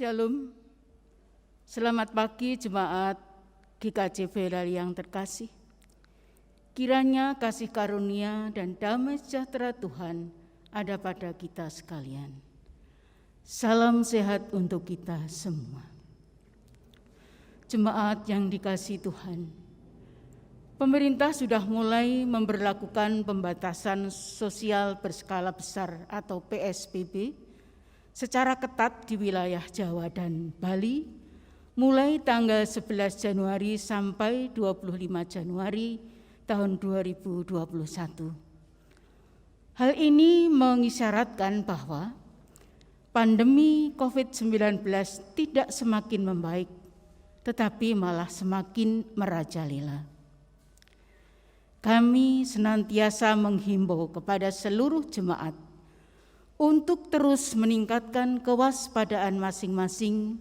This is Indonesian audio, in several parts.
Shalom, selamat pagi jemaat GKJ Boyolali yang terkasih. Kiranya kasih karunia dan damai sejahtera Tuhan ada pada kita sekalian. Salam sehat untuk kita semua. Jemaat yang dikasihi Tuhan, pemerintah sudah mulai memberlakukan pembatasan sosial berskala besar atau PSBB secara ketat di wilayah Jawa dan Bali mulai tanggal 11 Januari sampai 25 Januari tahun 2021. Hal ini mengisyaratkan bahwa pandemi COVID-19 tidak semakin membaik, tetapi malah semakin merajalela. Kami senantiasa menghimbau kepada seluruh jemaat untuk terus meningkatkan kewaspadaan masing-masing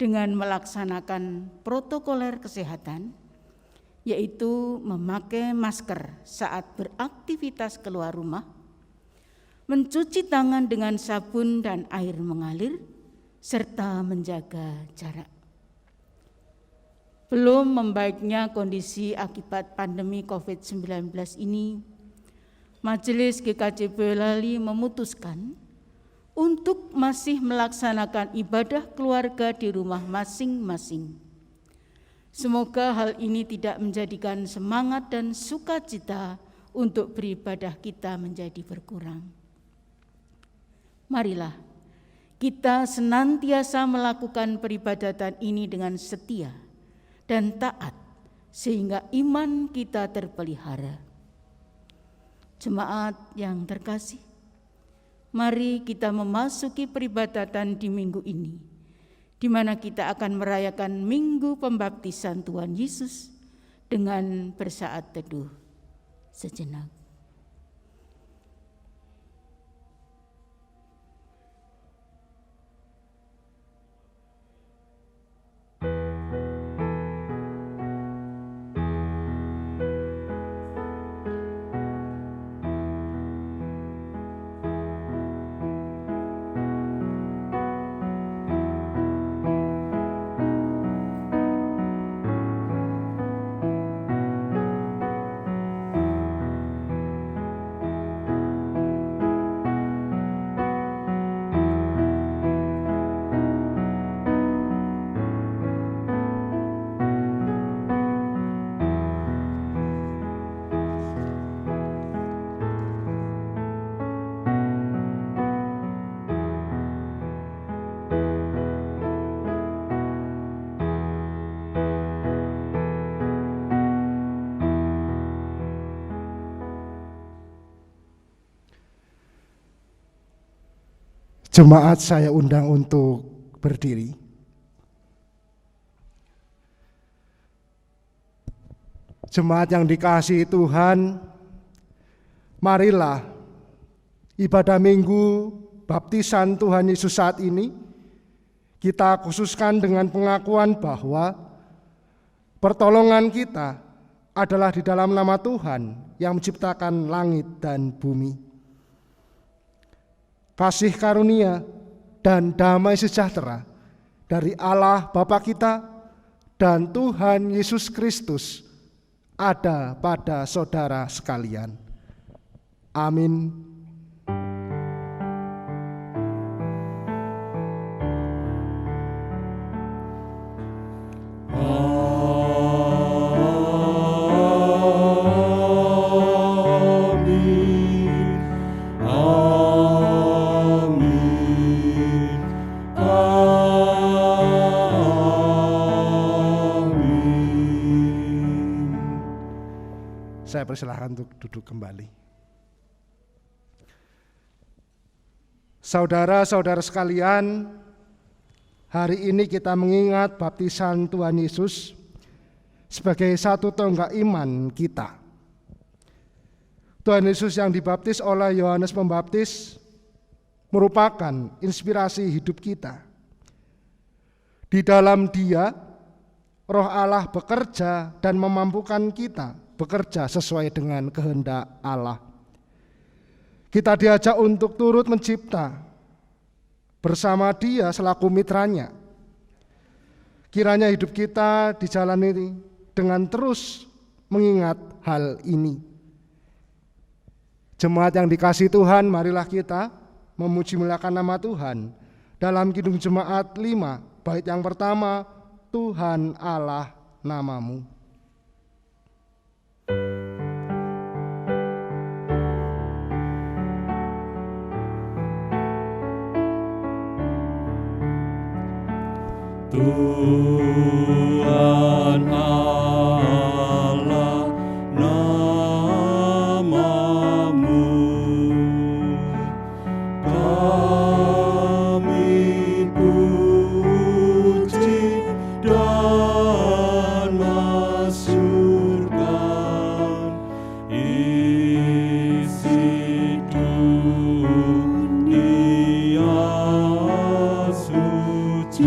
dengan melaksanakan protokoler kesehatan, yaitu memakai masker saat beraktivitas keluar rumah, mencuci tangan dengan sabun dan air mengalir, serta menjaga jarak. Belum membaiknya kondisi akibat pandemi COVID-19 ini, Majelis GKJ Boyolali memutuskan untuk masih melaksanakan ibadah keluarga di rumah masing-masing. Semoga hal ini tidak menjadikan semangat dan sukacita untuk beribadah kita menjadi berkurang. Marilah kita senantiasa melakukan peribadatan ini dengan setia dan taat sehingga iman kita terpelihara. Jemaat yang terkasih, mari kita memasuki peribadatan di minggu ini, di mana kita akan merayakan Minggu Pembaptisan Tuhan Yesus dengan bersaat teduh sejenak. Jemaat saya undang untuk berdiri. Jemaat yang dikasihi Tuhan, marilah ibadah Minggu Baptisan Tuhan Yesus saat ini kita khususkan dengan pengakuan bahwa pertolongan kita adalah di dalam nama Tuhan yang menciptakan langit dan bumi. Kasih karunia dan damai sejahtera dari Allah Bapa kita dan Tuhan Yesus Kristus ada pada saudara sekalian. Amin. Saya persilahkan untuk duduk kembali. Saudara-saudara sekalian, hari ini kita mengingat baptisan Tuhan Yesus sebagai satu tonggak iman kita. Tuhan Yesus yang dibaptis oleh Yohanes Pembaptis merupakan inspirasi hidup kita. Di dalam Dia, Roh Allah bekerja dan memampukan kita bekerja sesuai dengan kehendak Allah. Kita diajak untuk turut mencipta bersama Dia selaku mitranya. Kiranya hidup kita dijalani dengan terus mengingat hal ini. Jemaat yang dikasihi Tuhan, marilah kita memuji muliakan nama Tuhan dalam Kidung Jemaat 5, bait yang pertama, Tuhan Allah namamu. Tuhan Allah namamu, kami puji dan masyurkan isi dunia suci.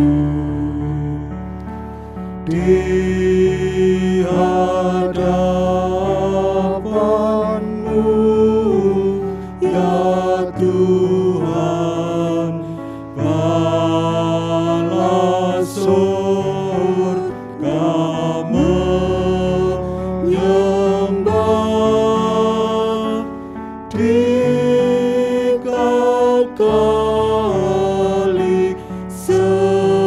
Di hadapan-Mu ya Tuhan, bala surga menyembah, dikekali semesta.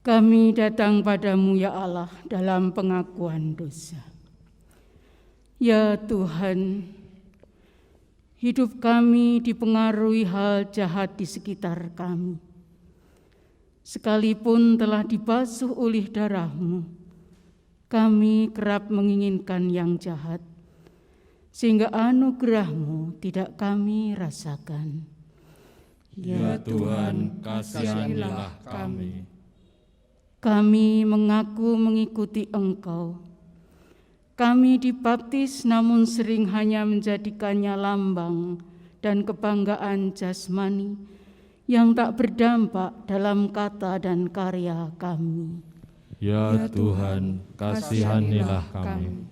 Kami datang padamu ya Allah dalam pengakuan dosa. Ya Tuhan, hidup kami dipengaruhi hal jahat di sekitar kami. Sekalipun telah dibasuh oleh darah-Mu, kami kerap menginginkan yang jahat, sehingga anugerah-Mu tidak kami rasakan. Ya Tuhan, kasihanilah kami. Kami mengaku mengikuti Engkau. Kami dibaptis namun sering hanya menjadikannya lambang dan kebanggaan jasmani yang tak berdampak dalam kata dan karya kami. Ya Tuhan, kasihanilah kami.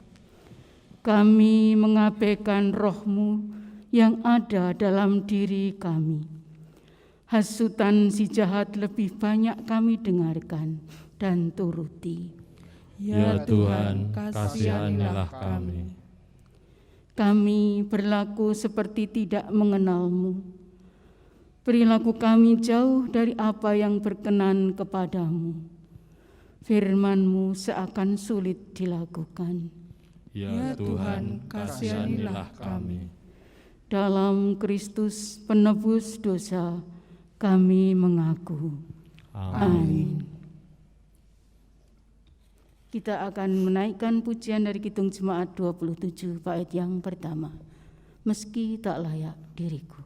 Kami mengabaikan Roh-Mu yang ada dalam diri kami. Hasutan si jahat lebih banyak kami dengarkan dan turuti. Ya Tuhan, kasihanilah kami. Kami berlaku seperti tidak mengenal-Mu. Perilaku kami jauh dari apa yang berkenan kepadamu. Firman-Mu seakan sulit dilakukan. Ya Tuhan, kasihanilah kami. Dalam Kristus penebus dosa, kami mengaku. Amin. Kita akan menaikkan pujian dari Kidung Jemaat 27 bait yang pertama. Meski tak layak diriku.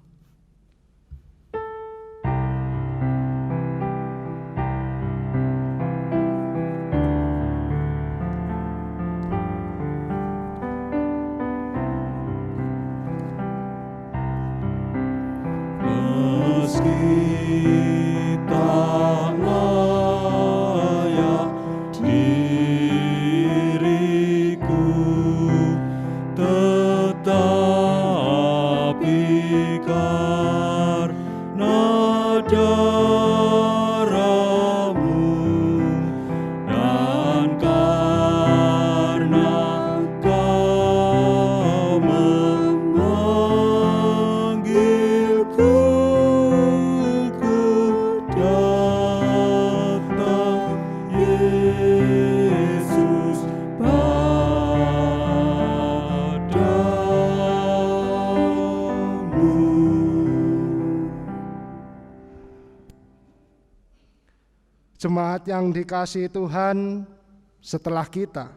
Meski tak layak diriku, tetapi karena darah-Mu dan karena Kau memanggilku, datang Yesus padamu. Jemaat yang dikasihi Tuhan, setelah kita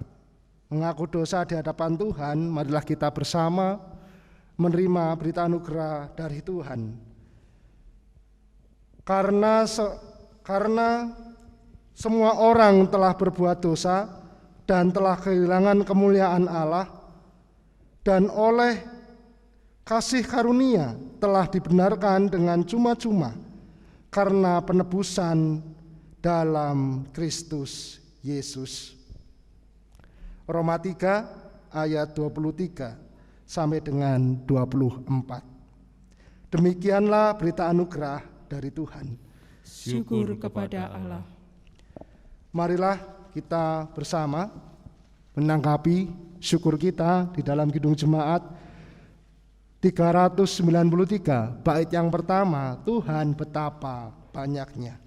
mengaku dosa di hadapan Tuhan, marilah kita bersama menerima berita anugerah dari Tuhan. Karena semua orang telah berbuat dosa dan telah kehilangan kemuliaan Allah, dan oleh kasih karunia telah dibenarkan dengan cuma-cuma karena penebusan dalam Kristus Yesus. Roma 3 ayat 23. sampai dengan 24. Demikianlah berita anugerah dari Tuhan. Syukur kepada Allah. Marilah kita bersama menanggapi syukur kita di dalam Kidung Jemaat 393, bait yang pertama, Tuhan betapa banyaknya.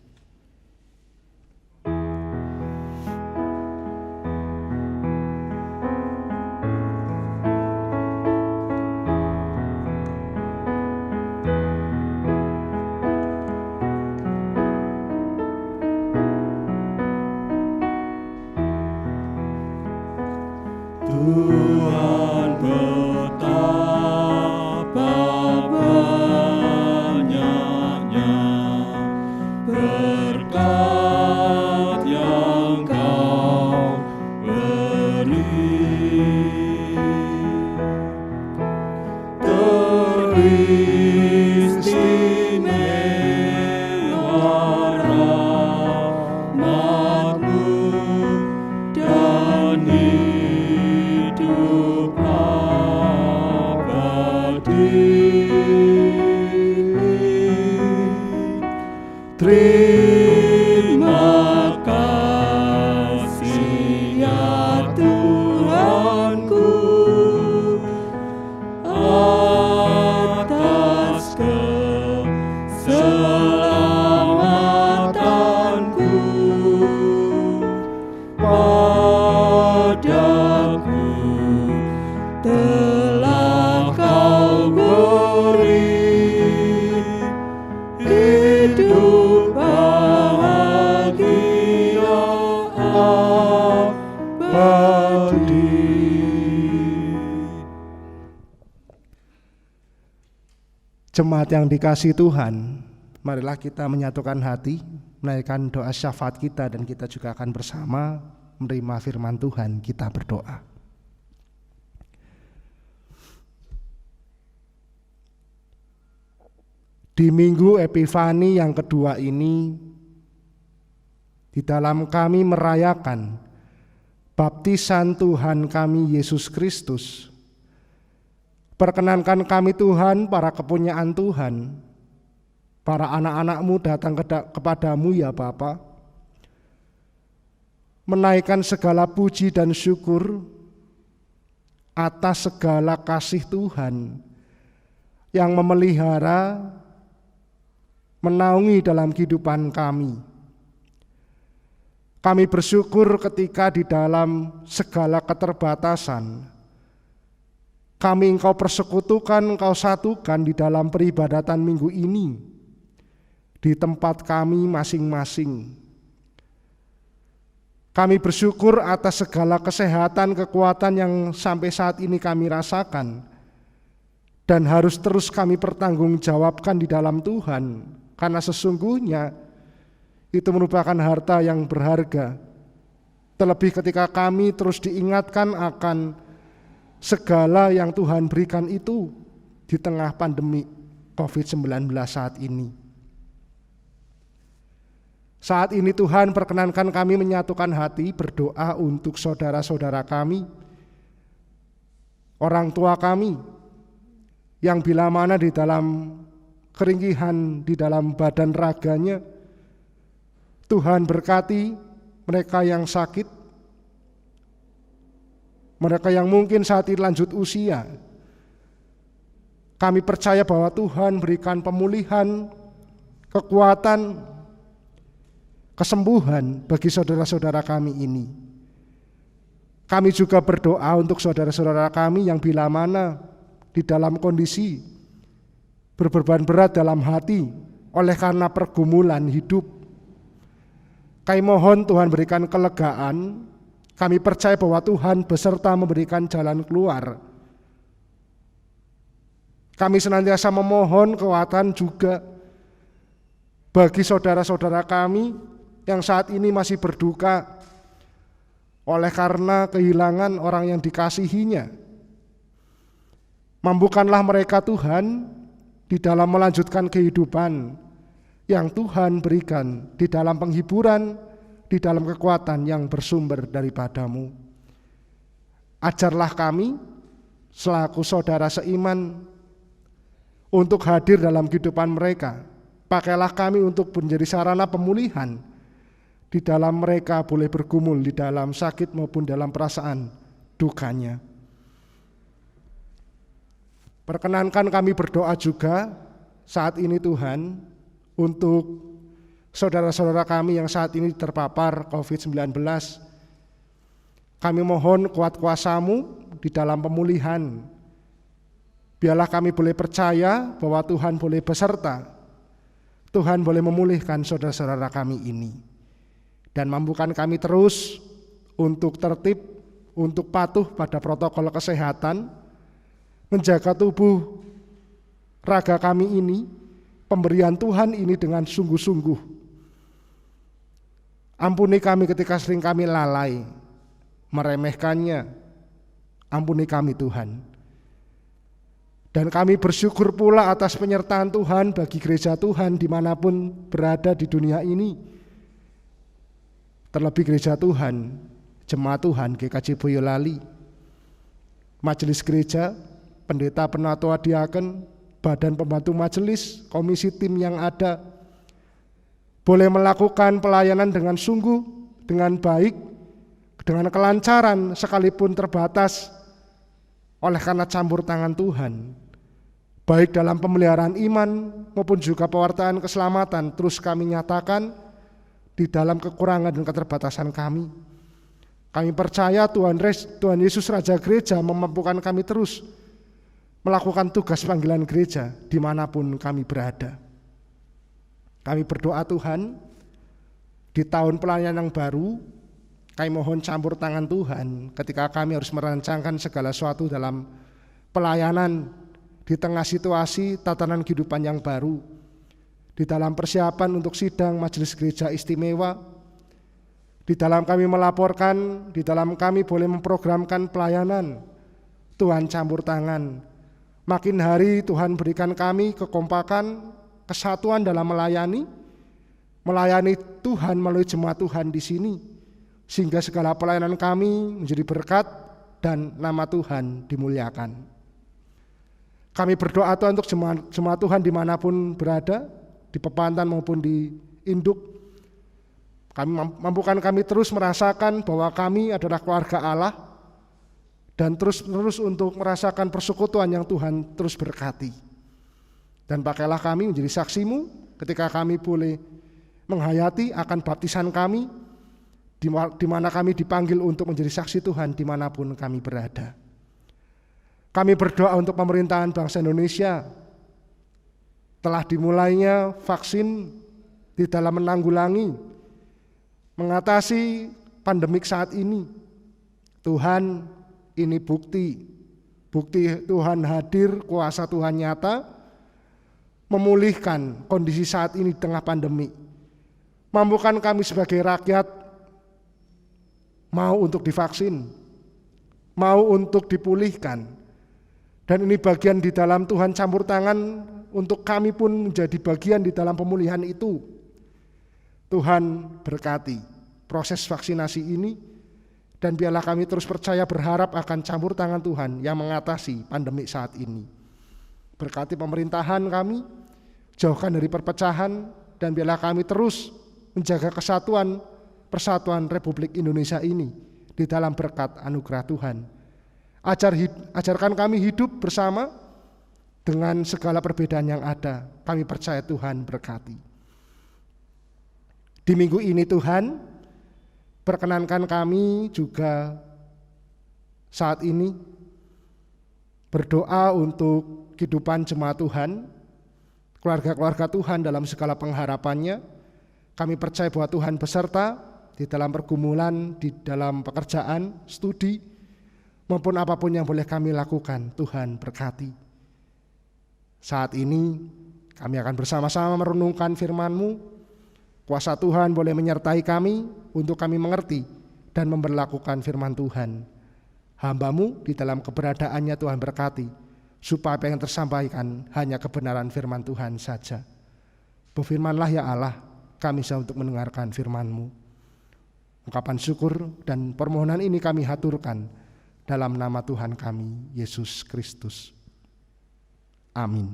Tuhan betapa banyaknya berkat yang Kau beri, teristimewa rahmat-Mu dan hidup abadi. Terima kasih ya Tuhanku atas keselamatanku. Padaku telah Kau beri hidup bahagia abadi. Jemaat yang dikasihi Tuhan, marilah kita menyatukan hati, menaikkan doa syafaat kita, dan kita juga akan bersama menerima firman Tuhan. Kita berdoa. Di Minggu Epifani yang kedua ini, di dalam kami merayakan baptisan Tuhan kami Yesus Kristus, perkenankan kami Tuhan, para kepunyaan Tuhan, para anak-anak-Mu datang kepadamu ya Bapa, menaikkan segala puji dan syukur atas segala kasih Tuhan yang memelihara, menaungi dalam kehidupan kami. Kami bersyukur ketika di dalam segala keterbatasan kami Engkau persekutukan, Engkau satukan di dalam peribadatan minggu ini di tempat kami masing-masing. Kami bersyukur atas segala kesehatan, kekuatan yang sampai saat ini kami rasakan dan harus terus kami pertanggungjawabkan di dalam Tuhan, karena sesungguhnya itu merupakan harta yang berharga. Terlebih ketika kami terus diingatkan akan segala yang Tuhan berikan itu di tengah pandemi COVID-19 saat ini. Saat ini Tuhan perkenankan kami menyatukan hati berdoa untuk saudara-saudara kami, orang tua kami, yang bila mana di dalam keringihan di dalam badan raganya, Tuhan berkati mereka yang sakit, mereka yang mungkin saat ini lanjut usia. Kami percaya bahwa Tuhan berikan pemulihan, kekuatan, kesembuhan bagi saudara-saudara kami ini. Kami juga berdoa untuk saudara-saudara kami yang bila mana di dalam kondisi berbeban berat dalam hati oleh karena pergumulan hidup. Kami mohon Tuhan berikan kelegaan. Kami percaya bahwa Tuhan beserta memberikan jalan keluar. Kami senantiasa memohon kekuatan juga bagi saudara-saudara kami yang saat ini masih berduka oleh karena kehilangan orang yang dikasihinya. Mampukanlah mereka Tuhan di dalam melanjutkan kehidupan yang Tuhan berikan, di dalam penghiburan, di dalam kekuatan yang bersumber daripada-Mu. Ajarlah kami selaku saudara seiman untuk hadir dalam kehidupan mereka. Pakailah kami untuk menjadi sarana pemulihan di dalam mereka boleh bergumul di dalam sakit maupun dalam perasaan dukanya. Perkenankan kami berdoa juga saat ini Tuhan untuk saudara-saudara kami yang saat ini terpapar COVID-19. Kami mohon kuat kuasa-Mu di dalam pemulihan. Biarlah kami boleh percaya bahwa Tuhan boleh beserta. Tuhan boleh memulihkan saudara-saudara kami ini. Dan mampukan kami terus untuk tertib, untuk patuh pada protokol kesehatan, menjaga tubuh raga kami ini, pemberian Tuhan ini dengan sungguh-sungguh. Ampuni kami ketika sering kami lalai, meremehkannya. Ampuni kami Tuhan. Dan kami bersyukur pula atas penyertaan Tuhan bagi gereja Tuhan dimanapun berada di dunia ini. Terlebih gereja Tuhan, jemaat Tuhan GKJ Boyolali, majelis gereja, pendeta, penatua, diaken, badan pembantu majelis, komisi tim yang ada, boleh melakukan pelayanan dengan sungguh, dengan baik, dengan kelancaran sekalipun terbatas oleh karena campur tangan Tuhan. Baik dalam pemeliharaan iman maupun juga pewartaan keselamatan terus kami nyatakan di dalam kekurangan dan keterbatasan kami. Kami percaya Tuhan Yesus Raja Gereja memampukan kami terus melakukan tugas panggilan gereja dimanapun kami berada. Kami berdoa Tuhan, di tahun pelayanan yang baru, kami mohon campur tangan Tuhan ketika kami harus merancangkan segala sesuatu dalam pelayanan di tengah situasi tatanan kehidupan yang baru, di dalam persiapan untuk sidang majelis gereja istimewa, di dalam kami melaporkan, di dalam kami boleh memprogramkan pelayanan. Tuhan campur tangan. Makin hari Tuhan berikan kami kekompakan, kesatuan dalam melayani Tuhan melalui jemaat Tuhan di sini, sehingga segala pelayanan kami menjadi berkat dan nama Tuhan dimuliakan. Kami berdoa Tuhan untuk jemaat Tuhan dimanapun berada, di Pepantan maupun di Induk. Kami mampukan kami terus merasakan bahwa kami adalah keluarga Allah dan terus untuk merasakan persekutuan yang Tuhan terus berkati. Dan pakailah kami menjadi saksi-Mu ketika kami boleh menghayati akan baptisan kami, di mana kami dipanggil untuk menjadi saksi Tuhan dimanapun kami berada. Kami berdoa untuk pemerintahan bangsa Indonesia. Telah dimulainya vaksin di dalam menanggulangi, mengatasi pandemik saat ini. Tuhan, ini bukti Tuhan hadir, kuasa Tuhan nyata, memulihkan kondisi saat ini di tengah pandemi. Mampukan kami sebagai rakyat mau untuk divaksin, mau untuk dipulihkan. Dan ini bagian di dalam Tuhan campur tangan untuk kami pun menjadi bagian di dalam pemulihan itu. Tuhan berkati proses vaksinasi ini, dan biarlah kami terus percaya berharap akan campur tangan Tuhan yang mengatasi pandemi saat ini. Berkati pemerintahan kami, jauhkan dari perpecahan, dan biarlah kami terus menjaga kesatuan, persatuan Republik Indonesia ini di dalam berkat anugerah Tuhan. Ajarkan kami hidup bersama dengan segala perbedaan yang ada. Kami percaya Tuhan berkati. Di minggu ini Tuhan, perkenankan kami juga saat ini berdoa untuk kehidupan jemaat Tuhan, keluarga-keluarga Tuhan dalam segala pengharapannya. Kami percaya bahwa Tuhan beserta di dalam pergumulan, di dalam pekerjaan, studi, maupun apapun yang boleh kami lakukan. Tuhan berkati. Saat ini kami akan bersama-sama merenungkan firman-Mu. Kuasa Tuhan boleh menyertai kami untuk kami mengerti dan memberlakukan firman Tuhan. Hamba-Mu di dalam keberadaannya Tuhan berkati, supaya apa yang tersampaikan hanya kebenaran firman Tuhan saja. Berfirmanlah ya Allah, kami siap untuk mendengarkan firman-Mu. Ungkapan syukur dan permohonan ini kami haturkan dalam nama Tuhan kami, Yesus Kristus. Amin.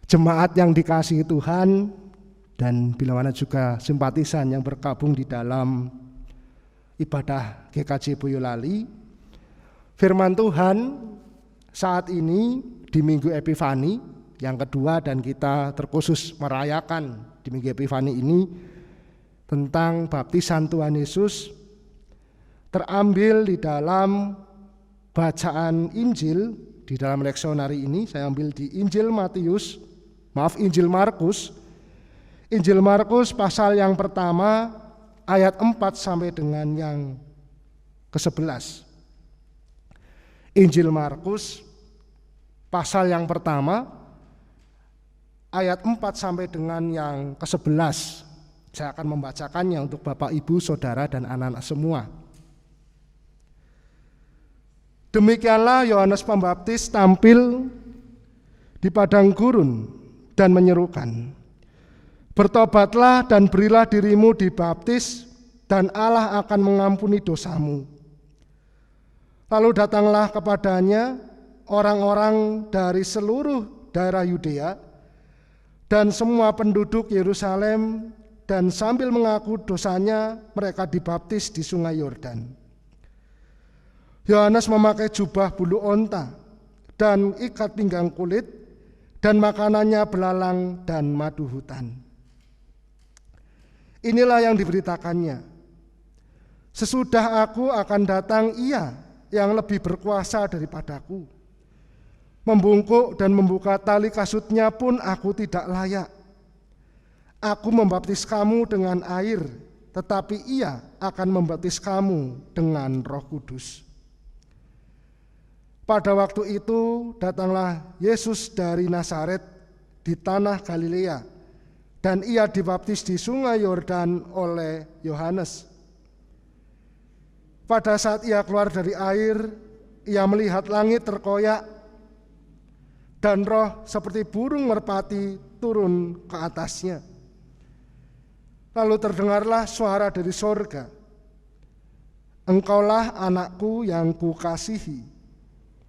Jemaat yang dikasihi Tuhan dan bila mana juga simpatisan yang bergabung di dalam ibadah GKJ Boyolali, firman Tuhan saat ini di Minggu Epifani yang kedua, dan kita terkhusus merayakan di Minggu Epifani ini tentang baptisan Tuhan Yesus, terambil di dalam bacaan Injil. Di dalam leksionari ini saya ambil di Injil Markus. Injil Markus pasal yang pertama ayat 4 sampai dengan yang ke-11. Injil Markus pasal yang pertama ayat 4 sampai dengan yang ke-11. Saya akan membacakannya untuk Bapak, Ibu, Saudara, dan anak-anak semua. Demikianlah Yohanes Pembaptis tampil di padang gurun dan menyerukan, "Bertobatlah dan berilah dirimu dibaptis, dan Allah akan mengampuni dosamu." Lalu datanglah kepadanya orang-orang dari seluruh daerah Yudea dan semua penduduk Yerusalem, dan sambil mengaku dosanya mereka dibaptis di sungai Yordan. Yohanes memakai jubah bulu onta dan ikat pinggang kulit, dan makanannya belalang dan madu hutan. Inilah yang diberitakannya, "Sesudah aku akan datang Ia yang lebih berkuasa daripadaku. Membungkuk dan membuka tali kasutnya pun aku tidak layak. Aku membaptis kamu dengan air, tetapi Ia akan membaptis kamu dengan Roh Kudus." Pada waktu itu datanglah Yesus dari Nazaret di tanah Galilea, dan Ia dibaptis di sungai Yordan oleh Yohanes. Pada saat Ia keluar dari air, Ia melihat langit terkoyak dan roh seperti burung merpati turun ke atasnya. Lalu terdengarlah suara dari sorga, "Engkaulah anakku yang kukasihi,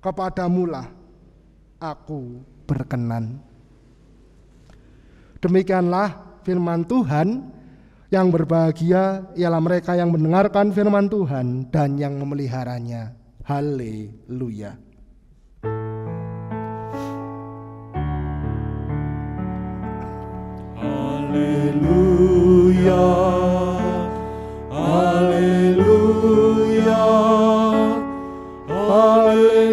kepadamulah aku berkenan." Demikianlah firman Tuhan. Yang berbahagia ialah mereka yang mendengarkan firman Tuhan dan yang memeliharanya. Haleluya. Haleluya, haleluya, haleluya.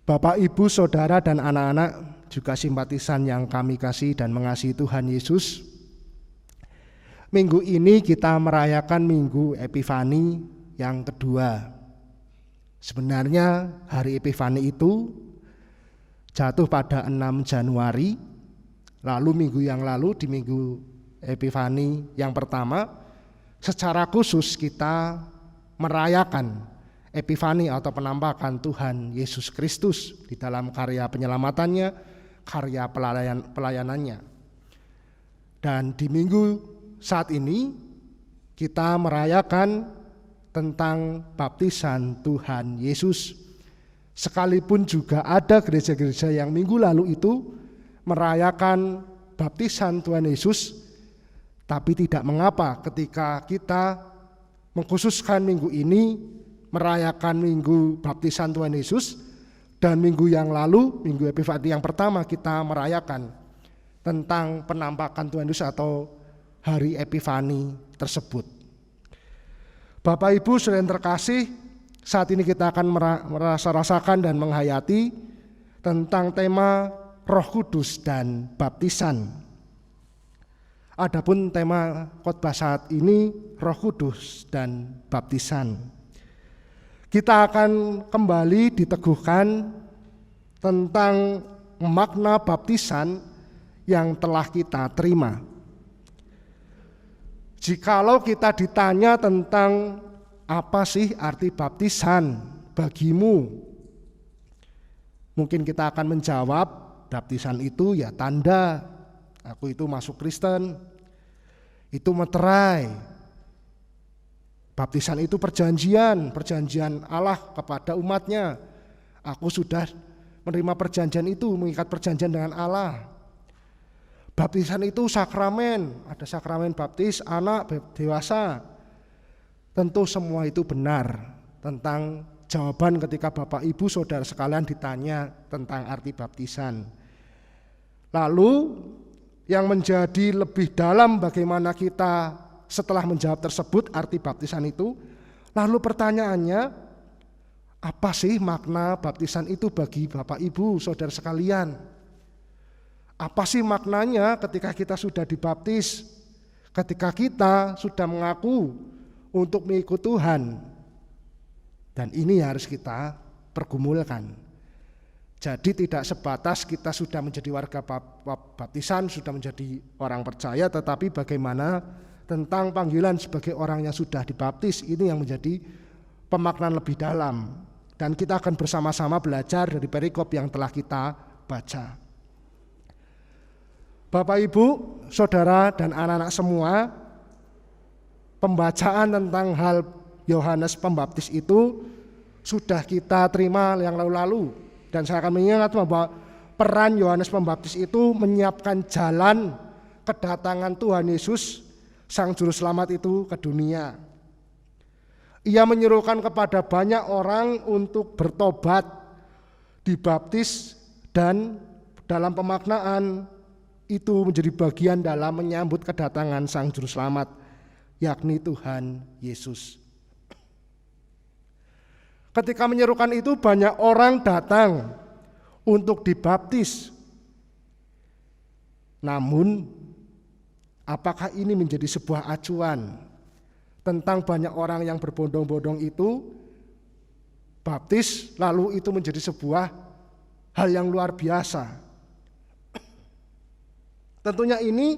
Bapak, Ibu, Saudara, dan anak-anak, juga simpatisan yang kami kasih dan mengasihi Tuhan Yesus, minggu ini kita merayakan Minggu Epifani yang kedua. Sebenarnya hari Epifani itu jatuh pada 6 Januari, lalu minggu yang lalu di Minggu Epifani yang pertama secara khusus kita merayakan Epifani atau penampakan Tuhan Yesus Kristus di dalam karya penyelamatannya, karya pelayanannya. Dan di minggu saat ini kita merayakan tentang baptisan Tuhan Yesus. Sekalipun juga ada gereja-gereja yang minggu lalu itu merayakan baptisan Tuhan Yesus, tapi tidak mengapa ketika kita mengkhususkan minggu ini merayakan minggu baptisan Tuhan Yesus, dan minggu yang lalu, Minggu Epifani yang pertama kita merayakan tentang penampakan Tuhan Yesus atau hari Epifani tersebut. Bapak, Ibu, saudara yang terkasih, saat ini kita akan rasakan dan menghayati tentang tema Roh Kudus dan baptisan. Adapun tema khotbah saat ini Roh Kudus dan baptisan. Kita akan kembali diteguhkan tentang makna baptisan yang telah kita terima. Jikalau kita ditanya tentang apa sih arti baptisan bagimu, Mungkin kita akan menjawab, baptisan itu ya tanda, aku itu masuk Kristen, itu meterai. Baptisan itu perjanjian Allah kepada umatnya. Aku sudah menerima perjanjian itu, mengikat perjanjian dengan Allah. Baptisan itu sakramen, ada sakramen baptis anak dewasa. Tentu semua itu benar tentang jawaban ketika Bapak Ibu Saudara sekalian ditanya tentang arti baptisan. Lalu yang menjadi lebih dalam bagaimana kita setelah menjawab tersebut arti baptisan itu, lalu pertanyaannya, apa sih makna baptisan itu bagi Bapak Ibu Saudara sekalian? Apa sih maknanya ketika kita sudah dibaptis, ketika kita sudah mengaku untuk mengikut Tuhan? Dan ini harus kita pergumulkan. Jadi tidak sebatas kita sudah menjadi warga baptisan, sudah menjadi orang percaya, tetapi bagaimana tentang panggilan sebagai orang yang sudah dibaptis, ini yang menjadi pemaknaan lebih dalam. Dan kita akan bersama-sama belajar dari perikop yang telah kita baca. Bapak Ibu, Saudara dan anak-anak semua, pembacaan tentang hal Yohanes Pembaptis itu sudah kita terima yang lalu-lalu. Dan saya akan mengingat bahwa peran Yohanes Pembaptis itu menyiapkan jalan kedatangan Tuhan Yesus, Sang Juru Selamat itu ke dunia. Ia menyerukan kepada banyak orang untuk bertobat, dibaptis, dan dalam pemaknaan itu menjadi bagian dalam menyambut kedatangan Sang Juru Selamat, yakni Tuhan Yesus. Ketika menyerukan itu banyak orang datang untuk dibaptis. Namun, apakah ini menjadi sebuah acuan tentang banyak orang yang berbondong-bondong itu baptis, lalu itu menjadi sebuah hal yang luar biasa? Tentunya ini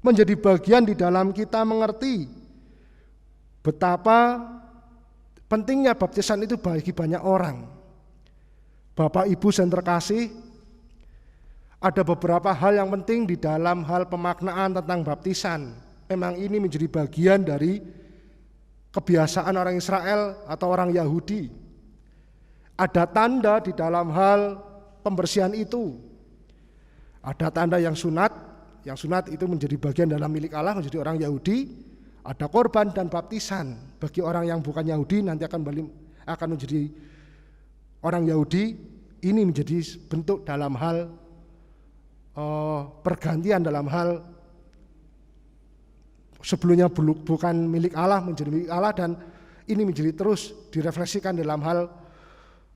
menjadi bagian di dalam kita mengerti betapa pentingnya baptisan itu bagi banyak orang. Bapak Ibu yang terkasih, ada beberapa hal yang penting di dalam hal pemaknaan tentang baptisan. Memang ini menjadi bagian dari kebiasaan orang Israel atau orang Yahudi. Ada tanda di dalam hal pembersihan itu. Ada tanda yang sunat itu menjadi bagian dalam milik Allah, menjadi orang Yahudi. Ada korban dan baptisan bagi orang yang bukan Yahudi, nanti akan menjadi orang Yahudi. Ini menjadi bentuk dalam hal pergantian, dalam hal sebelumnya bukan milik Allah menjadi milik Allah, dan ini menjadi terus direfleksikan dalam hal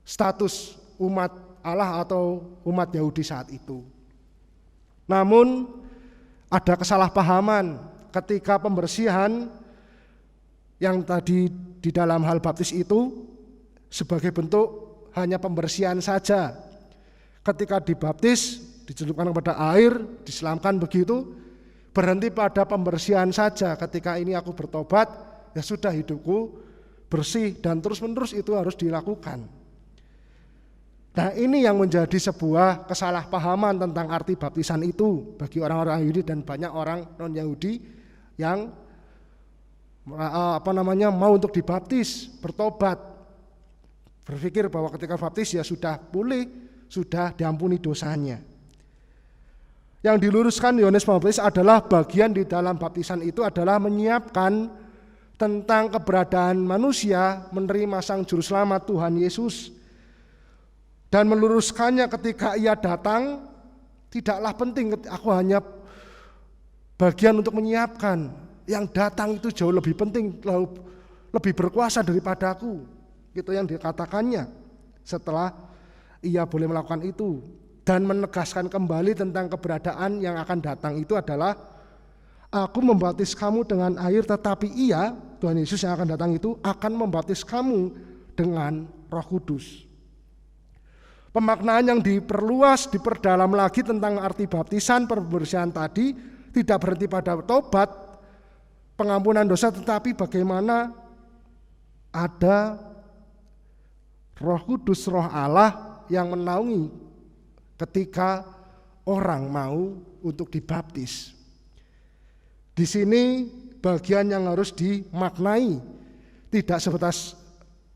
status umat Allah atau umat Yahudi saat itu. Namun ada kesalahpahaman ketika pembersihan yang tadi di dalam hal baptis itu sebagai bentuk hanya pembersihan saja. Ketika dibaptis, dicelupkan kepada air, diselamkan begitu, berhenti pada pembersihan saja. Ketika ini aku bertobat, ya sudah hidupku bersih, dan terus-menerus itu harus dilakukan. Nah, ini yang menjadi sebuah kesalahpahaman tentang arti baptisan itu bagi orang-orang Yahudi dan banyak orang non-Yahudi yang mau untuk dibaptis, bertobat, berpikir bahwa ketika baptis ya sudah pulih, sudah diampuni dosanya. Yang diluruskan Yohanes Pembaptis adalah bagian di dalam baptisan itu adalah menyiapkan tentang keberadaan manusia menerima Sang Juru Selamat Tuhan Yesus. Dan meluruskannya ketika ia datang, tidaklah penting, aku hanya bagian untuk menyiapkan. Yang datang itu jauh lebih penting, lebih berkuasa daripada aku. Itu yang dikatakannya setelah ia boleh melakukan itu. Dan menegaskan kembali tentang keberadaan yang akan datang itu adalah, aku membaptis kamu dengan air, tetapi ia, Tuhan Yesus yang akan datang itu, akan membaptis kamu dengan Roh Kudus. Pemaknaan yang diperluas, diperdalam lagi tentang arti baptisan, pembersihan tadi tidak berhenti pada tobat, pengampunan dosa, tetapi bagaimana ada Roh Kudus, Roh Allah yang menaungi ketika orang mau untuk dibaptis. Di sini bagian yang harus dimaknai tidak sebatas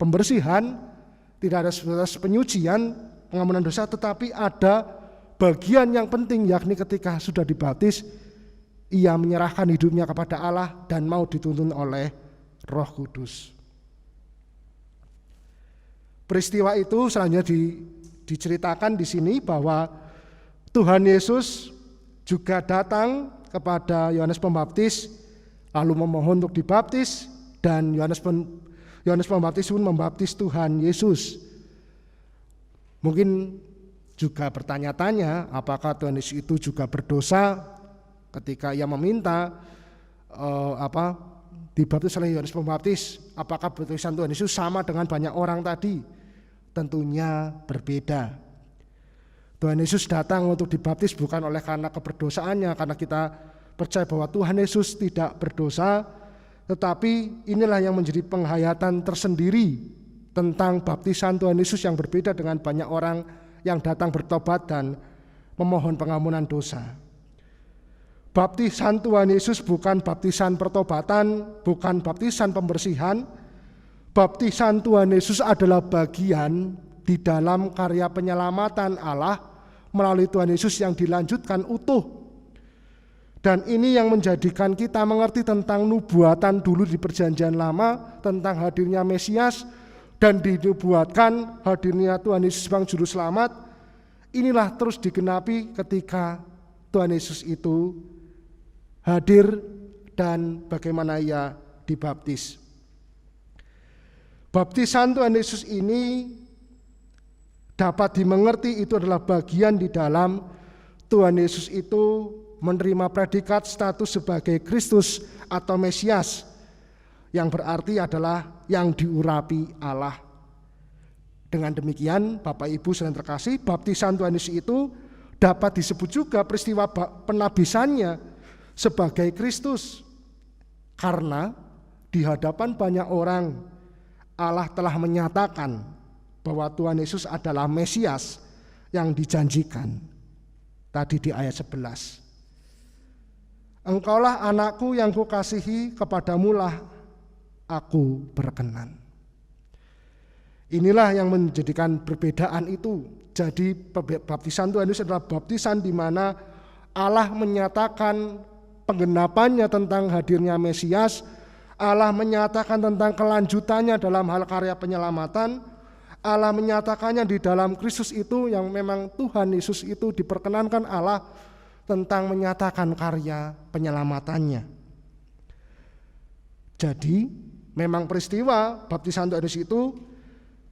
pembersihan, tidak ada sebatas penyucian, pengampunan dosa, tetapi ada bagian yang penting, yakni ketika sudah dibaptis, ia menyerahkan hidupnya kepada Allah dan mau dituntun oleh Roh Kudus. Peristiwa itu selanjutnya diceritakan di sini bahwa Tuhan Yesus juga datang kepada Yohanes Pembaptis lalu memohon untuk dibaptis, dan Yohanes Pembaptis pun membaptis Tuhan Yesus. Mungkin juga bertanya-tanya apakah Tuhan Yesus itu juga berdosa ketika ia meminta dibaptis oleh Yohanes Pembaptis. Apakah baptisan Tuhan Yesus sama dengan banyak orang tadi? Tentunya berbeda. Tuhan Yesus datang untuk dibaptis bukan oleh karena keberdosaannya, karena kita percaya bahwa Tuhan Yesus tidak berdosa, tetapi inilah yang menjadi penghayatan tersendiri tentang baptisan Tuhan Yesus yang berbeda dengan banyak orang yang datang bertobat dan memohon pengampunan dosa. Baptisan Tuhan Yesus bukan baptisan pertobatan, bukan baptisan pembersihan. Baptisan Tuhan Yesus adalah bagian di dalam karya penyelamatan Allah melalui Tuhan Yesus yang dilanjutkan utuh. Dan ini yang menjadikan kita mengerti tentang nubuatan dulu di Perjanjian Lama tentang hadirnya Mesias dan dinubuatkan hadirnya Tuhan Yesus sebagai juru selamat. Inilah terus digenapi ketika Tuhan Yesus itu hadir dan bagaimana ia dibaptis. Baptisan Tuhan Yesus ini dapat dimengerti itu adalah bagian di dalam Tuhan Yesus itu menerima predikat status sebagai Kristus atau Mesias, yang berarti adalah yang diurapi Allah. Dengan demikian, Bapak Ibu saudara terkasih, baptisan Tuhan Yesus itu dapat disebut juga peristiwa penabisannya sebagai Kristus, karena di hadapan banyak orang Allah telah menyatakan bahwa Tuhan Yesus adalah Mesias yang dijanjikan. Tadi di ayat 11. Engkaulah anakku yang kukasihi, kepadamulah aku berkenan. Inilah yang menjadikan perbedaan itu. Jadi baptisan Tuhan Yesus adalah baptisan di mana Allah menyatakan penggenapannya tentang hadirnya Mesias, Allah menyatakan tentang kelanjutannya dalam hal karya penyelamatan, Allah menyatakannya di dalam Kristus itu yang memang Tuhan Yesus itu diperkenankan Allah tentang menyatakan karya penyelamatannya. Jadi memang peristiwa baptisan Tuhan Yesus itu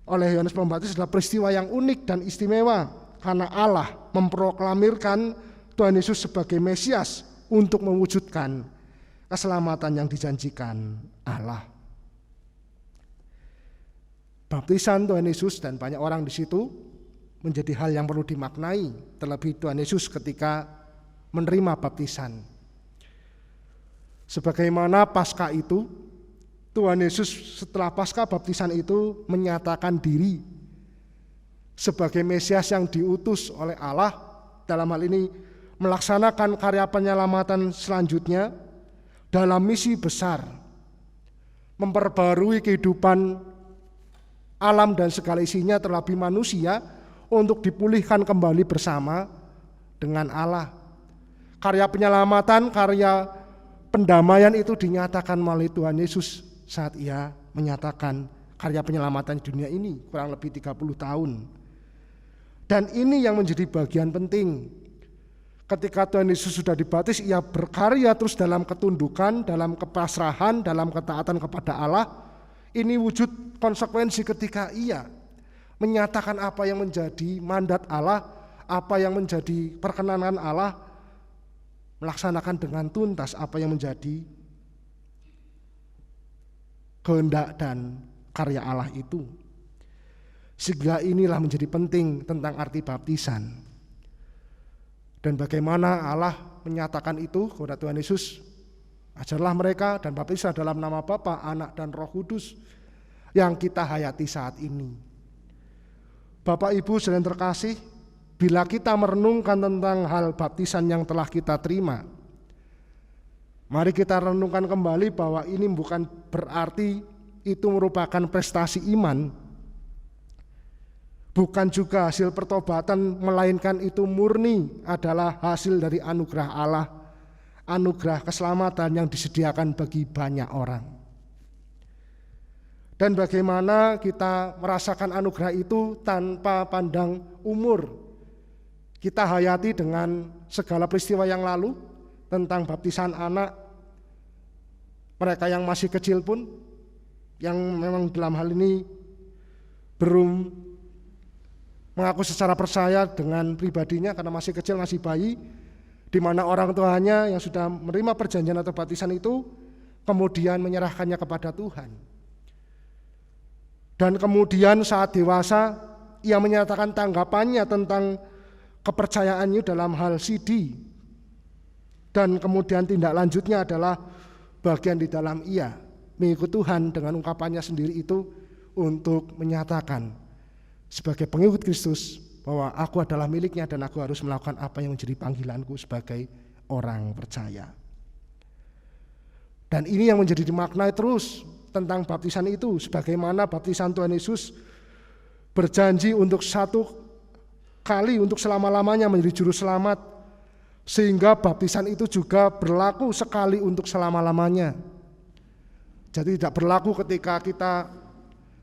oleh Yohanes Pembaptis adalah peristiwa yang unik dan istimewa karena Allah memproklamirkan Tuhan Yesus sebagai Mesias untuk mewujudkan keselamatan yang dijanjikan Allah. Baptisan Tuhan Yesus dan banyak orang di situ menjadi hal yang perlu dimaknai, terlebih Tuhan Yesus ketika menerima baptisan. Sebagaimana Paskah itu, Tuhan Yesus setelah Paskah baptisan itu menyatakan diri sebagai Mesias yang diutus oleh Allah, dalam hal ini melaksanakan karya penyelamatan selanjutnya dalam misi besar, memperbarui kehidupan alam dan segala isinya terlebih manusia untuk dipulihkan kembali bersama dengan Allah. Karya penyelamatan, karya pendamaian itu dinyatakan melalui Tuhan Yesus saat ia menyatakan karya penyelamatan di dunia ini kurang lebih 30 tahun. Dan ini yang menjadi bagian penting. Ketika Tuhan Yesus sudah dibaptis, ia berkarya terus dalam ketundukan, dalam kepasrahan, dalam ketaatan kepada Allah. Ini wujud konsekuensi ketika ia menyatakan apa yang menjadi mandat Allah, apa yang menjadi perkenanan Allah, melaksanakan dengan tuntas apa yang menjadi kehendak dan karya Allah itu. Sehingga inilah menjadi penting tentang arti baptisan. Dan bagaimana Allah menyatakan itu kepada Tuhan Yesus, ajarlah mereka dan baptislah dalam nama Bapa, Anak dan Roh Kudus yang kita hayati saat ini. Bapak Ibu saudara yang terkasih, bila kita merenungkan tentang hal baptisan yang telah kita terima, mari kita renungkan kembali bahwa ini bukan berarti itu merupakan prestasi iman, bukan juga hasil pertobatan, melainkan itu murni adalah hasil dari anugerah Allah, anugerah keselamatan yang disediakan bagi banyak orang. Dan bagaimana kita merasakan anugerah itu tanpa pandang umur. Kita hayati dengan segala peristiwa yang lalu tentang baptisan anak, mereka yang masih kecil pun, yang memang dalam hal ini belum mengaku secara percaya dengan pribadinya karena masih kecil, masih bayi, di mana orang tuanya yang sudah menerima perjanjian atau baptisan itu kemudian menyerahkannya kepada Tuhan. Dan kemudian saat dewasa ia menyatakan tanggapannya tentang kepercayaannya dalam hal CD. Dan kemudian tindak lanjutnya adalah bagian di dalam ia mengikut Tuhan dengan ungkapannya sendiri itu untuk menyatakan sebagai pengikut Kristus bahwa aku adalah miliknya dan aku harus melakukan apa yang menjadi panggilanku sebagai orang percaya. Dan ini yang menjadi dimaknai terus tentang baptisan itu, sebagaimana baptisan Tuhan Yesus berjanji untuk satu kali untuk selama-lamanya menjadi juru selamat, sehingga baptisan itu juga berlaku sekali untuk selama-lamanya. Jadi tidak berlaku ketika kita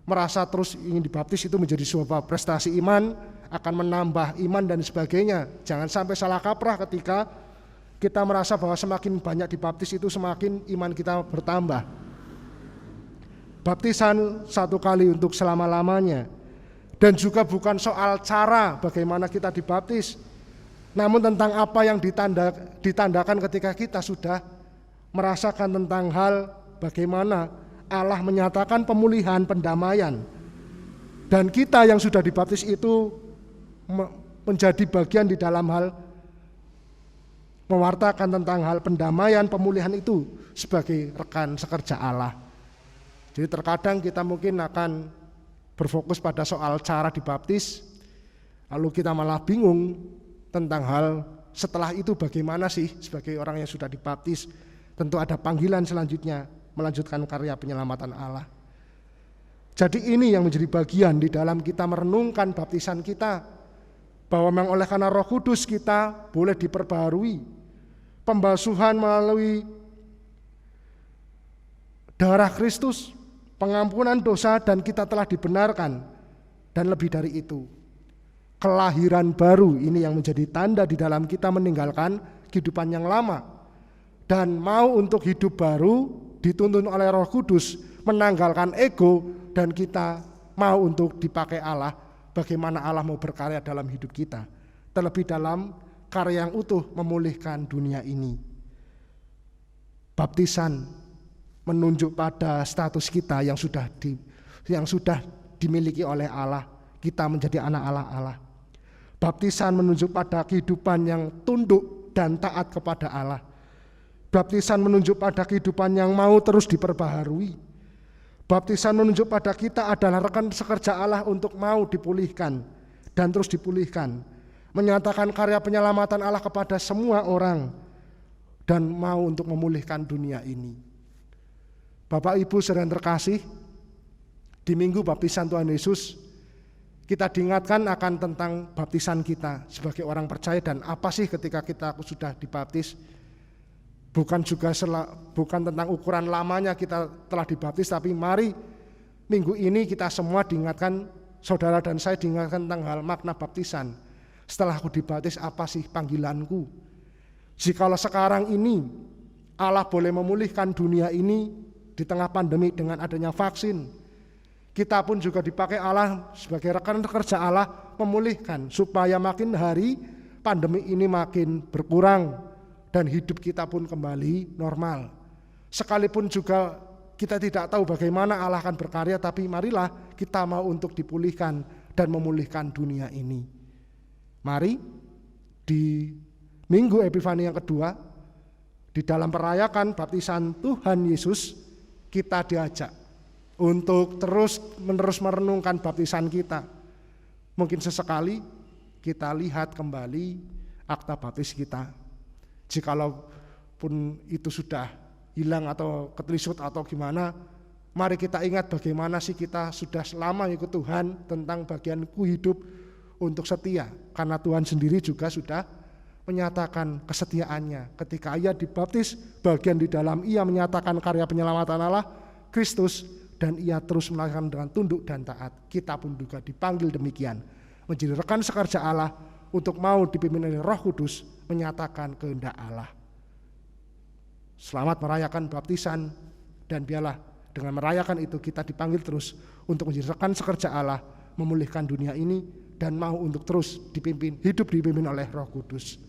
merasa terus ingin dibaptis itu menjadi sebuah prestasi iman, akan menambah iman dan sebagainya. Jangan sampai salah kaprah ketika kita merasa bahwa semakin banyak dibaptis itu semakin iman kita bertambah. Baptisan satu kali untuk selama-lamanya. Dan juga bukan soal cara bagaimana kita dibaptis, namun tentang apa yang ditandakan ketika kita sudah merasakan tentang hal bagaimana Allah menyatakan pemulihan, pendamaian. Dan kita yang sudah dibaptis itu menjadi bagian di dalam hal mewartakan tentang hal pendamaian, pemulihan itu sebagai rekan sekerja Allah. Jadi terkadang kita mungkin akan berfokus pada soal cara dibaptis, lalu kita malah bingung tentang hal setelah itu bagaimana sih sebagai orang yang sudah dibaptis. Tentu ada panggilan selanjutnya, melanjutkan karya penyelamatan Allah. Jadi ini yang menjadi bagian di dalam kita merenungkan baptisan kita, bahwa memang oleh karena Roh Kudus kita boleh diperbaharui, pembasuhan melalui darah Kristus, pengampunan dosa, dan kita telah dibenarkan. Dan lebih dari itu, kelahiran baru ini yang menjadi tanda di dalam kita meninggalkan kehidupan yang lama dan mau untuk hidup baru, dituntun oleh Roh Kudus, menanggalkan ego, dan kita mau untuk dipakai Allah. Bagaimana Allah mau berkarya dalam hidup kita, terlebih dalam karya yang utuh memulihkan dunia ini. Baptisan menunjuk pada status kita yang sudah dimiliki oleh Allah, kita menjadi anak Allah. Baptisan menunjuk pada kehidupan yang tunduk dan taat kepada Allah. Baptisan menunjuk pada kehidupan yang mau terus diperbaharui. Baptisan menunjuk pada kita adalah rekan sekerja Allah untuk mau dipulihkan dan terus dipulihkan, menyatakan karya penyelamatan Allah kepada semua orang dan mau untuk memulihkan dunia ini. Bapak Ibu saudara yang terkasih, di minggu baptisan Tuhan Yesus kita diingatkan akan tentang baptisan kita sebagai orang percaya dan apa sih ketika kita sudah dibaptis. Bukan tentang ukuran lamanya kita telah dibaptis, tapi mari minggu ini kita semua diingatkan, saudara dan saya diingatkan tentang hal makna baptisan. Setelah aku dibaptis, apa sih panggilanku? Jikalau sekarang ini Allah boleh memulihkan dunia ini di tengah pandemi dengan adanya vaksin, kita pun juga dipakai Allah sebagai rekan kerja Allah memulihkan supaya makin hari pandemi ini makin berkurang dan hidup kita pun kembali normal. Sekalipun juga kita tidak tahu bagaimana Allah akan berkarya, tapi marilah kita mau untuk dipulihkan dan memulihkan dunia ini. Mari di minggu Epifani yang kedua, di dalam merayakan baptisan Tuhan Yesus, kita diajak untuk terus-menerus merenungkan baptisan kita. Mungkin sesekali kita lihat kembali akta baptis kita. Jikalaupun itu sudah hilang atau ketelisut atau gimana, mari kita ingat bagaimana sih kita sudah lama ikut Tuhan, tentang bagianku hidup untuk setia. Karena Tuhan sendiri juga sudah menyatakan kesetiaannya. Ketika ia dibaptis, bagian di dalam ia menyatakan karya penyelamatan Allah, Kristus, dan ia terus melakukan dengan tunduk dan taat. Kita pun juga dipanggil demikian, menjadi rekan sekerja Allah untuk mau dipimpin oleh Roh Kudus menyatakan kehendak Allah. Selamat merayakan baptisan, dan biarlah dengan merayakan itu kita dipanggil terus untuk menjadi rekan sekerja Allah, memulihkan dunia ini, dan mau untuk terus hidup dipimpin oleh Roh Kudus.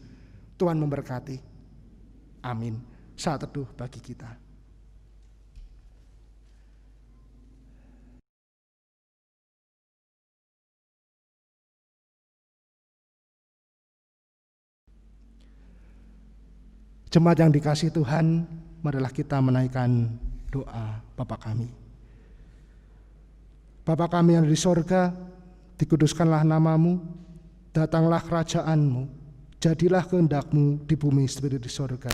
Tuhan memberkati. Amin. Saat teduh bagi kita. Jemaat yang dikasihi Tuhan, marilah kita menaikkan doa Bapa kami. Bapa kami yang di sorga, dikuduskanlah namamu, datanglah kerajaanmu, jadilah kehendak-mu di bumi seperti di sorga.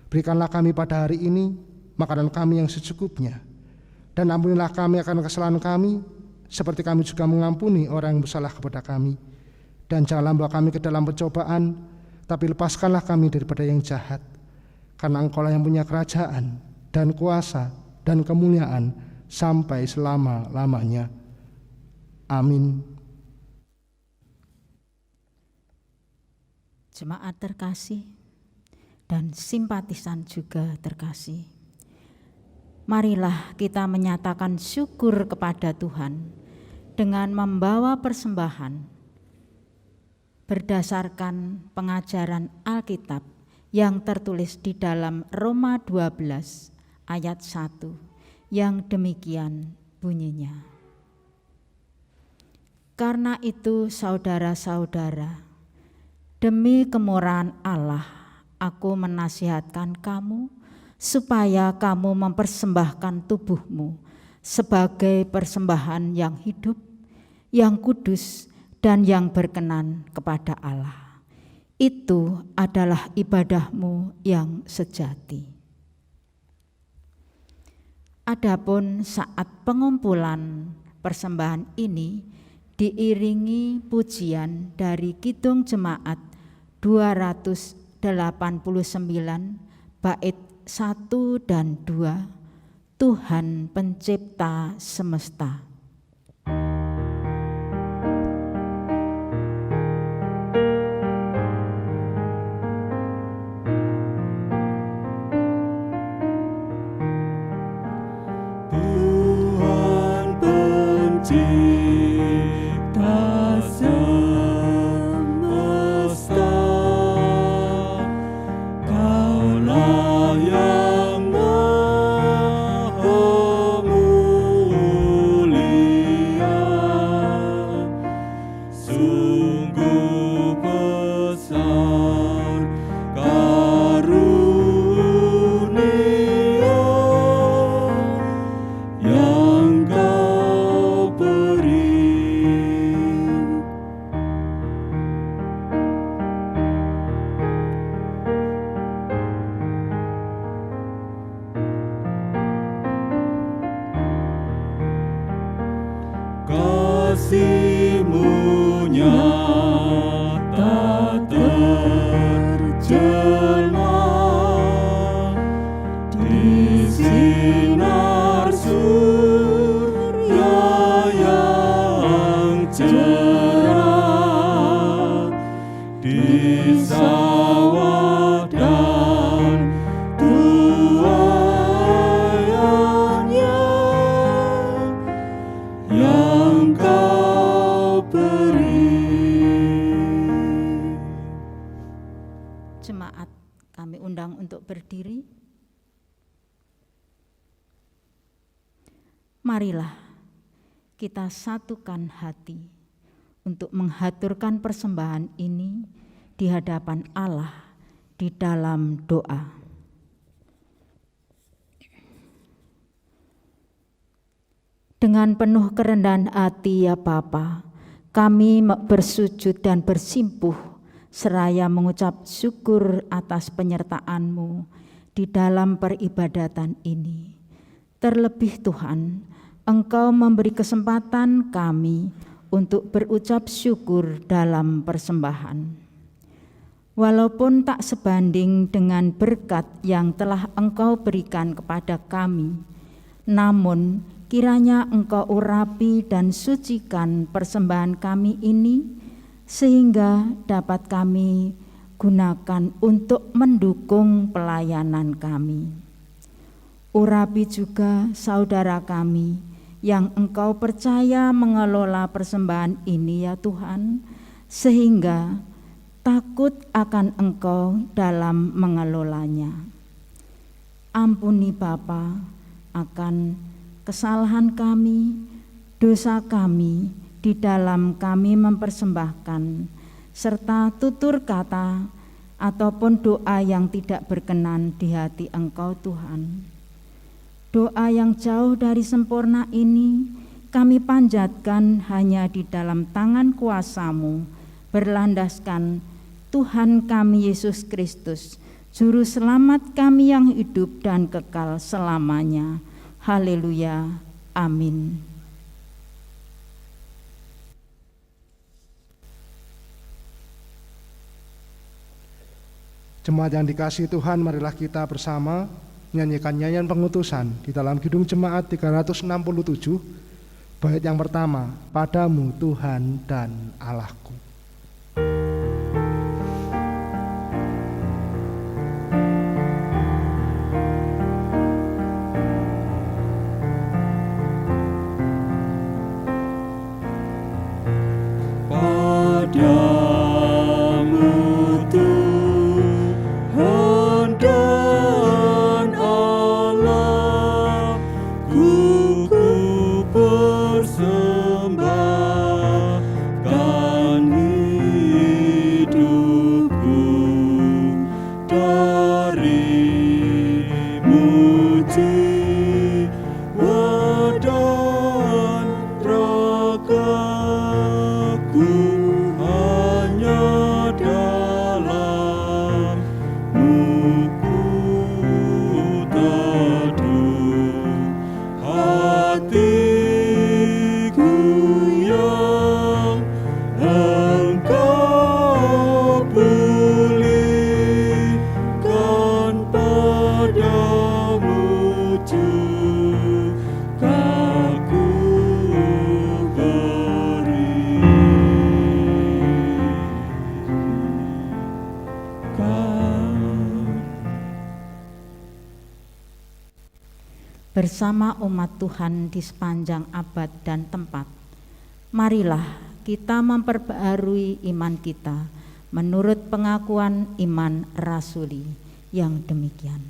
Berikanlah kami pada hari ini makanan kami yang secukupnya, dan ampunilah kami akan kesalahan kami, seperti kami juga mengampuni orang yang bersalah kepada kami. Dan janganlah membawa kami ke dalam pencobaan, tapi lepaskanlah kami daripada yang jahat. Karena Engkau-lah yang punya kerajaan dan kuasa dan kemuliaan sampai selama-lamanya. Amin. Jemaat terkasih dan simpatisan juga terkasih, marilah kita menyatakan syukur kepada Tuhan dengan membawa persembahan berdasarkan pengajaran Alkitab yang tertulis di dalam Roma 12 ayat 1 yang demikian bunyinya. Karena itu saudara-saudara, demi kemurahan Allah, aku menasihatkan kamu supaya kamu mempersembahkan tubuhmu sebagai persembahan yang hidup, yang kudus, dan yang berkenan kepada Allah. Itu adalah ibadahmu yang sejati. Adapun saat pengumpulan persembahan ini diiringi pujian dari Kidung Jemaat 289 bait 1 dan 2, Tuhan pencipta semesta. Cipta semesta, Kaulah yang maha mulia, sungguh besar karunia yang Kau beri. Kasih-Mu nyata terjelma di sinar surya yang cerah, di sawah dan tuaiannya yang Kau beri. Jemaat kami undang untuk berdiri. Marilah kita satukan hati untuk menghaturkan persembahan ini di hadapan Allah di dalam doa. Dengan penuh kerendahan hati ya Bapa, kami bersujud dan bersimpuh seraya mengucap syukur atas penyertaan-Mu di dalam peribadatan ini. Terlebih Tuhan, Engkau memberi kesempatan kami untuk berucap syukur dalam persembahan. Walaupun tak sebanding dengan berkat yang telah Engkau berikan kepada kami, namun kiranya Engkau urapi dan sucikan persembahan kami ini, sehingga dapat kami gunakan untuk mendukung pelayanan kami. Urapi juga saudara kami yang Engkau percaya mengelola persembahan ini ya Tuhan, sehingga takut akan Engkau dalam mengelolanya. Ampuni Bapa akan kesalahan kami, dosa kami di dalam kami mempersembahkan, serta tutur kata ataupun doa yang tidak berkenan di hati Engkau Tuhan. Doa yang jauh dari sempurna ini kami panjatkan hanya di dalam tangan kuasa-Mu, berlandaskan Tuhan kami Yesus Kristus, Juru Selamat kami yang hidup dan kekal selamanya. Haleluya. Amin. Jemaat yang dikasihi Tuhan, marilah kita bersama menyanyikan nyanyian pengutusan di dalam Kidung Jemaat 367, bait yang pertama, Padamu Tuhan dan Allahku. Bersama umat Tuhan di sepanjang abad dan tempat, marilah kita memperbaharui iman kita menurut pengakuan iman rasuli yang demikian.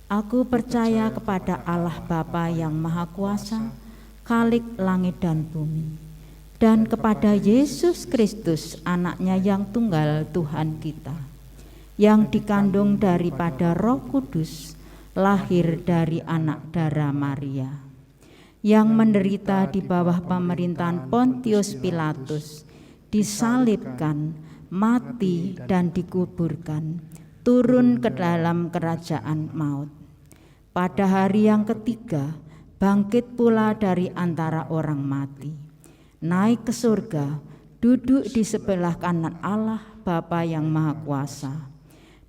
Aku percaya kepada Allah Bapa yang Maha Kuasa, Khalik langit dan bumi, dan kepada Yesus Kristus, anaknya yang tunggal Tuhan kita, yang dikandung daripada Roh Kudus, lahir dari anak darah Maria, yang menderita di bawah pemerintahan Pontius Pilatus, disalibkan, mati dan dikuburkan, turun ke dalam kerajaan maut. Pada hari yang ketiga, bangkit pula dari antara orang mati, naik ke surga, duduk di sebelah kanan Allah Bapa yang Maha Kuasa,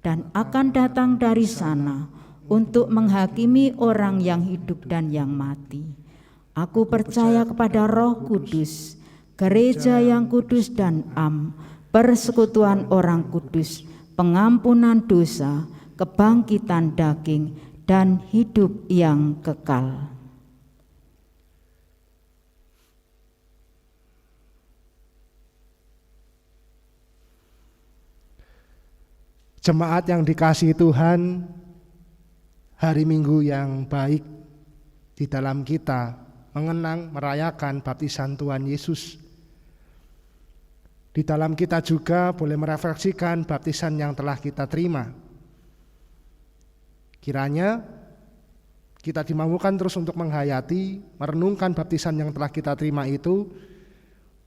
dan akan datang dari sana untuk menghakimi orang yang hidup dan yang mati. Aku percaya kepada Roh Kudus, gereja yang kudus dan am, persekutuan orang kudus, pengampunan dosa, kebangkitan daging, dan hidup yang kekal. Jemaat yang dikasihi Tuhan, hari Minggu yang baik di dalam kita mengenang, merayakan baptisan Tuhan Yesus. Di dalam kita juga boleh merefleksikan baptisan yang telah kita terima. Kiranya kita dimampukan terus untuk menghayati, merenungkan baptisan yang telah kita terima itu,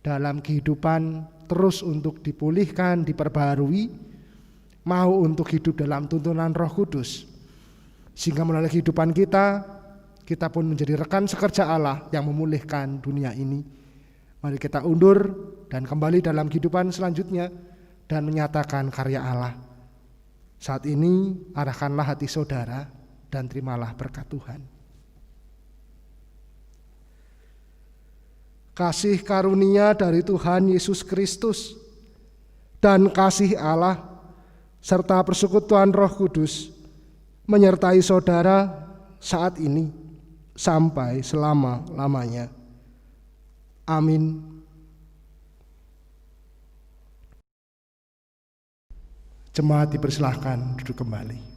dalam kehidupan terus untuk dipulihkan, diperbarui, mau untuk hidup dalam tuntunan Roh Kudus. Sehingga melalui kehidupan kita pun menjadi rekan sekerja Allah yang memulihkan dunia ini. Mari kita undur dan kembali dalam kehidupan selanjutnya dan menyatakan karya Allah. Saat ini arahkanlah hati saudara dan terimalah berkat Tuhan. Kasih karunia dari Tuhan Yesus Kristus dan kasih Allah serta persekutuan Roh Kudus menyertai saudara saat ini sampai selama-lamanya. Amin. Jemaat dipersilahkan duduk kembali.